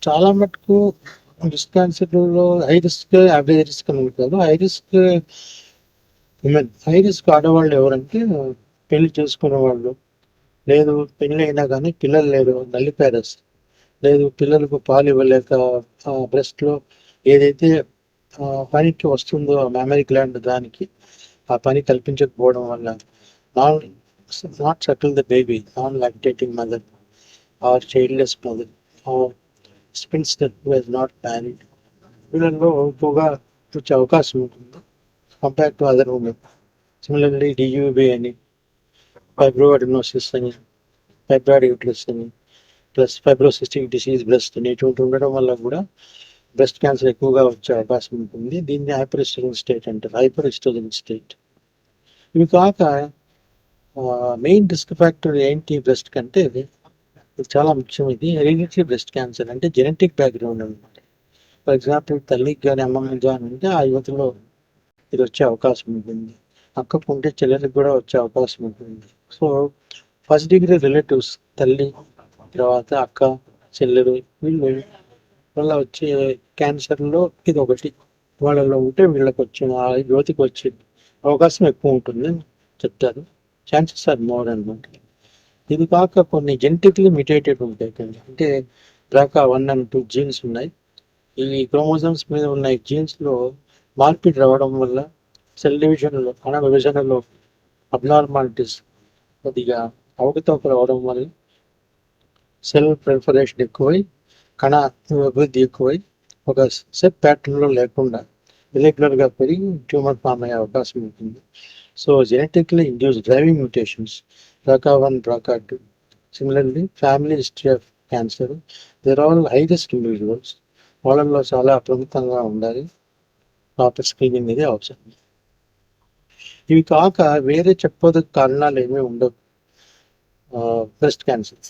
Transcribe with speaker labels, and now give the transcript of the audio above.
Speaker 1: చాలా మటుకు బ్రెస్ట్ క్యాన్సర్‌లో హై రిస్క్, యావరేజ్ రిస్క్ అని ఉంటారు. హై రిస్క్ ఆడవాళ్ళు ఎవరంటే పెళ్లి చేసుకున్న వాళ్ళు, లేదు పెళ్లి అయినా కానీ పిల్లలు లేరు, నల్లిపారస్, లేదు పిల్లలకు పాలు ఇవ్వలేక బ్రెస్ట్‌లో ఏదైతే పనికి వస్తుందో మెమరీ గ్లాండ్ దానికి ఆ పని కల్పించకపోవడం వల్ల non not suckle the baby, non lactating mother or childless mother or spinster who has not married, వీళ్ళల్లో ఎక్కువగా వచ్చే అవకాశం ఉంటుంది compare to other women. Similarly DUB అని, ఫైబ్రోఅడినోసిస్ అని, ఫైబ్రాయిడ్ యూట్రస్ అని, ప్లస్ ఫైబ్రోసిస్టిక్ డిసీజ్ బ్రెస్ట్ అని ఇటువంటి ఉండడం వల్ల కూడా బ్రెస్ట్ క్యాన్సర్ ఎక్కువగా వచ్చే అవకాశం ఉంటుంది. దీన్ని హైపర్ ఎస్ట్రోజన్ స్టేట్ అంటారు, హైపర్ ఎస్ట్రోజన్ స్టేట్. ఇవి కాక మెయిన్ రిస్క్ ఫ్యాక్టర్ ఏంటి బ్రెస్ట్ కంటే, ఇది చాలా ముఖ్యం. ఇది హెరిడిటరీ బ్రెస్ట్ క్యాన్సర్ అంటే జెనెటిక్ బ్యాక్గ్రౌండ్ అనమాట. ఫర్ ఎగ్జాంపుల్ తల్లికి కానీ అమ్మమ్మకి కానీ ఉంటే ఆ యువతలో ఇది వచ్చే అవకాశం ఉంటుంది. అక్కకు ఉంటే చెల్లెలకు కూడా వచ్చే అవకాశం ఉంటుంది. సో ఫస్ట్ డిగ్రీ రిలేటివ్స్, తల్లి తర్వాత అక్క, చెల్లెలు, వీళ్ళు వల్ల వచ్చే క్యాన్సర్లో ఇది ఒకటి. వాళ్ళలో ఉంటే వీళ్ళకి వచ్చిన ఆ యువతికి వచ్చే అవకాశం ఎక్కువ ఉంటుంది చెప్తారు. ఛాన్సెస్ ఆర్ మోర్ అనమాట. ఇది కాక కొన్ని జెనెటిక్లీ మ్యుటేటెడ్ ఉంటాయి కొన్ని, అంటే BRCA1 and 2 జీన్స్ ఉన్నాయి. ఈ క్రోమోజోమ్స్ మీద ఉన్న ఈ జీన్స్లో మార్పిడి రావడం వల్ల సెల్ డివిజన్లో, కణ విభజనలో అబ్నార్మాలిటీస్, కొద్దిగా అవకతవకలు రావడం వల్ల సెల్ ప్రిలిఫరేషన్ ఎక్కువై, కణ అభివృద్ధి ఎక్కువై, ఒక సెట్ ప్యాటర్న్లో లేకుండా ఇరెగ్యులర్గా పెరిగి ట్యూమర్ ఫామ్ అయ్యే అవకాశం ఉంటుంది. So genetically induce driving mutations, BRCA1, BRCA2. Similarly family history of cancer, there all high risk individuals. వాళ్ళల్లో చాలా అప్రమత్తంగా ఉండాలి. ప్రాపర్ స్క్రీనింగ్ అనేది అవసరం. ఇవి కాక వేరే చెప్పదగ్గ కారణాలు ఏమీ ఉండవు బ్రెస్ట్ క్యాన్సర్.